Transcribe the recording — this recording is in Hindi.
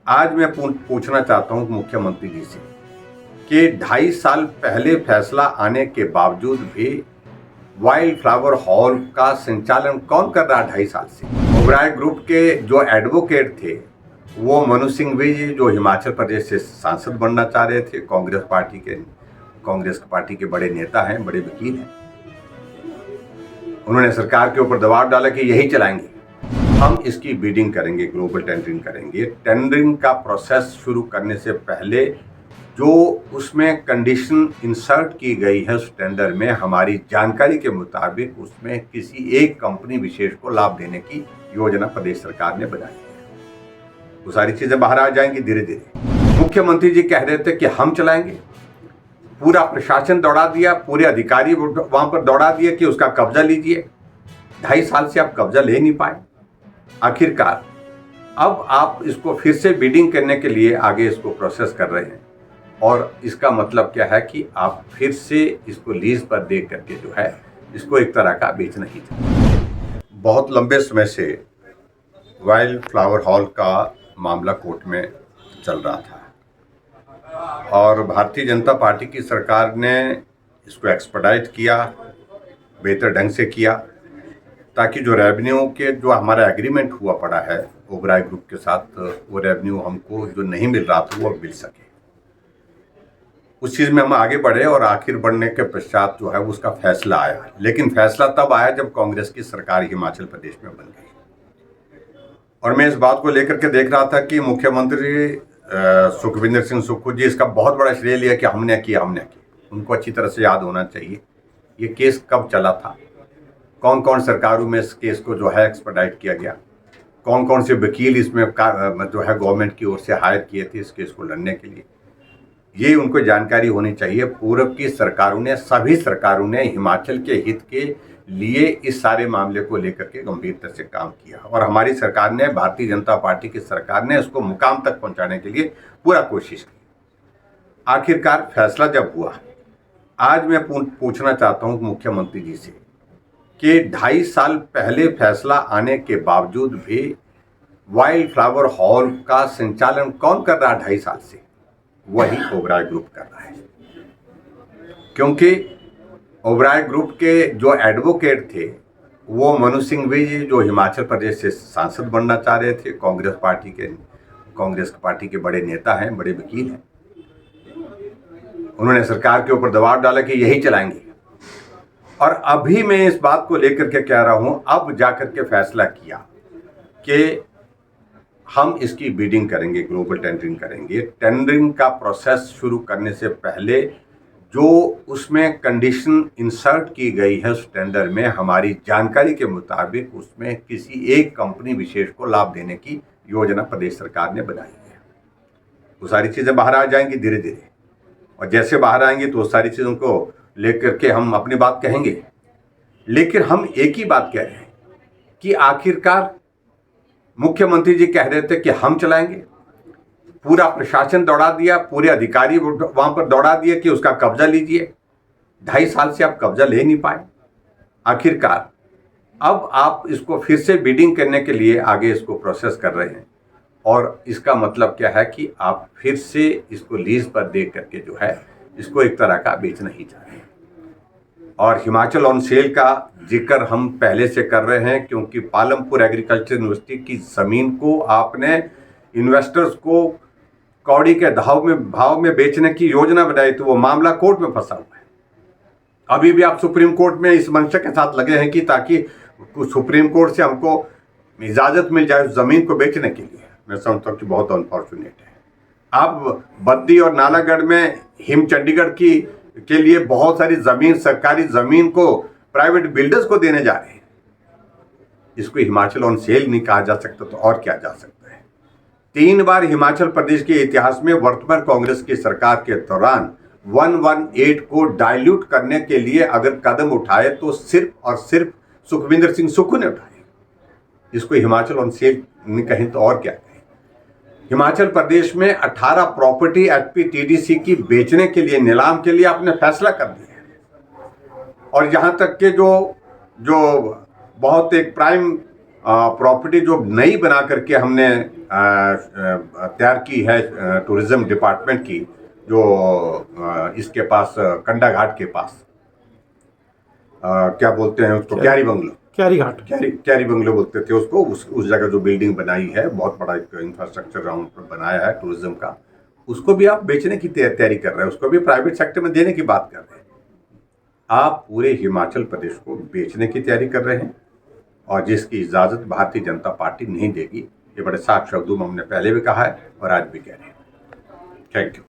आज मैं पूछना चाहता हूं मुख्यमंत्री जी से कि 2.5 साल पहले फैसला आने के बावजूद भी वाइल्ड फ्लावर हॉल का संचालन कौन कर रहा है 2.5 साल से। ओबराय ग्रुप के जो एडवोकेट थे वो मनु सिंघवी जी, जो हिमाचल प्रदेश से सांसद बनना चाह रहे थे, कांग्रेस पार्टी के बड़े नेता हैं, बड़े वकील हैं। उन्होंने सरकार के ऊपर दबाव डाला कि यही चलाएंगे, हम इसकी बिडिंग करेंगे, ग्लोबल टेंडरिंग करेंगे। टेंडरिंग का प्रोसेस शुरू करने से पहले जो उसमें कंडीशन इंसर्ट की गई है उस टेंडर में, हमारी जानकारी के मुताबिक उसमें किसी एक कंपनी विशेष को लाभ देने की योजना प्रदेश सरकार ने बनाई है। वो सारी चीजें बाहर आ जाएंगी धीरे धीरे। मुख्यमंत्री जी कह रहे थे कि हम चलाएंगे, पूरा प्रशासन दौड़ा दिया, पूरे अधिकारी वहां पर दौड़ा दिए कि उसका कब्जा लीजिए। 2.5 साल से आप कब्जा ले नहीं पाए। आखिरकार अब आप इसको फिर से बिडिंग करने के लिए आगे इसको प्रोसेस कर रहे हैं, और इसका मतलब क्या है कि आप फिर से इसको लीज पर दे करके जो है इसको एक तरह का बेचना ही था। बहुत लंबे समय से वाइल्ड फ्लावर हॉल का मामला कोर्ट में चल रहा था और भारतीय जनता पार्टी की सरकार ने इसको एक्सपेडाइट किया, बेहतर ढंग से किया, ताकि जो रेवेन्यू के जो हमारा एग्रीमेंट हुआ पड़ा है ओबराय ग्रुप के साथ, वो रेवेन्यू हमको जो नहीं मिल रहा था वो मिल सके। उस चीज़ में हम आगे बढ़े और आखिर बढ़ने के पश्चात जो है उसका फैसला आया। लेकिन फैसला तब आया जब कांग्रेस की सरकार हिमाचल प्रदेश में बन गई। और मैं इस बात को लेकर के देख रहा था कि मुख्यमंत्री सुखविंदर सिंह सुक्खू जी इसका बहुत बड़ा श्रेय लिया कि हमने किया। उनको अच्छी तरह से याद होना चाहिए ये केस कब चला था, कौन कौन सरकारों में इस केस को जो है एक्सपेडाइट किया गया, कौन कौन से वकील इसमें जो है गवर्नमेंट की ओर से हायर किए थे इस केस को लड़ने के लिए, ये उनको जानकारी होनी चाहिए। पूर्व की सरकारों ने, सभी सरकारों ने हिमाचल के हित के लिए इस सारे मामले को लेकर के गंभीरता से काम किया, और हमारी सरकार ने, भारतीय जनता पार्टी की सरकार ने इसको मुकाम तक पहुंचाने के लिए पूरा कोशिश की। आखिरकार फैसला जब हुआ, आज मैं पूछना चाहता हूँ मुख्यमंत्री जी से कि 2.5 साल पहले फैसला आने के बावजूद भी वाइल्ड फ्लावर हॉल का संचालन कौन कर रहा है 2.5 साल से? वही ओबराय ग्रुप कर रहा है। क्योंकि ओबराय ग्रुप के जो एडवोकेट थे वो मनु सिंघवी जी, जो हिमाचल प्रदेश से सांसद बनना चाह रहे थे, कांग्रेस पार्टी के बड़े नेता हैं, बड़े वकील हैं। उन्होंने सरकार के ऊपर दबाव डाला कि यही चलाएंगे, और अभी मैं इस बात को लेकर के कह रहा हूं, अब जाकर के फैसला किया कि हम इसकी बिडिंग करेंगे, ग्लोबल टेंडरिंग करेंगे। टेंडरिंग का प्रोसेस शुरू करने से पहले जो उसमें कंडीशन इंसर्ट की गई है उस टेंडर में, हमारी जानकारी के मुताबिक उसमें किसी एक कंपनी विशेष को लाभ देने की योजना प्रदेश सरकार ने बनाई है। वो सारी चीज़ें बाहर आ जाएंगी धीरे धीरे, और जैसे बाहर आएंगी तो उस सारी चीज़ों को लेकर के हम अपनी बात कहेंगे। लेकिन हम एक ही बात कह रहे हैं कि आखिरकार मुख्यमंत्री जी कह रहे थे कि हम चलाएंगे, पूरा प्रशासन दौड़ा दिया, पूरे अधिकारी वहां पर दौड़ा दिए कि उसका कब्जा लीजिए। 2.5 साल से आप कब्जा ले नहीं पाए। आखिरकार अब आप इसको फिर से बिडिंग करने के लिए आगे इसको प्रोसेस कर रहे हैं, और इसका मतलब क्या है कि आप फिर से इसको लीज पर दे करके जो है इसको एक तरह का बेचना ही चाह रहे हैं। और हिमाचल ऑन सेल का जिक्र हम पहले से कर रहे हैं, क्योंकि पालमपुर एग्रीकल्चर यूनिवर्सिटी की ज़मीन को आपने इन्वेस्टर्स को कौड़ी के भाव में बेचने की योजना बनाई, तो वो मामला कोर्ट में फंसा हुआ है। अभी भी आप सुप्रीम कोर्ट में इस मंशा के साथ लगे हैं कि ताकि सुप्रीम कोर्ट से हमको इजाज़त मिल जाए उस ज़मीन को बेचने के लिए। मैं समझता हूँ कि बहुत अनफॉर्चुनेट है। आप बद्दी और नालागढ़ में हिम चंडीगढ़ के लिए बहुत सारी ज़मीन, सरकारी ज़मीन को प्राइवेट बिल्डर्स को देने जा रहे हैं। इसको हिमाचल ऑन सेल नहीं कहा जा सकता तो और क्या जा सकता है। 3 बार हिमाचल प्रदेश के इतिहास में वर्तमान कांग्रेस की सरकार के दौरान 118 को डाइल्यूट करने के लिए अगर कदम उठाए तो सिर्फ और सिर्फ सुखविंदर सिंह सुक्खू ने उठाए। इसको हिमाचल ऑन सेल नहीं कहें तो और क्या कहें। हिमाचल प्रदेश में 18 प्रॉपर्टी एचपीटीडीसी की बेचने के लिए, नीलाम के लिए आपने फैसला कर दिया है। और यहाँ तक के जो बहुत एक प्राइम प्रॉपर्टी जो नई बना करके हमने तैयार की है टूरिज्म डिपार्टमेंट की, जो इसके पास कंडा घाट के पास क्या बोलते हैं उसको, क्यारी बंगलो, क्यारी बंगलो बोलते थे उसको। उस जगह जो बिल्डिंग बनाई है, बहुत बड़ा एक इंफ्रास्ट्रक्चर राउंड पर बनाया है टूरिज्म का, उसको भी आप बेचने की तैयारी कर रहे हैं, उसको भी प्राइवेट सेक्टर में देने की बात कर रहे हैं। आप पूरे हिमाचल प्रदेश को बेचने की तैयारी कर रहे हैं, और जिसकी इजाजत भारतीय जनता पार्टी नहीं देगी। ये बड़े साफ शब्दों में हमने पहले भी कहा है और आज भी कह रहे हैं। Thank you.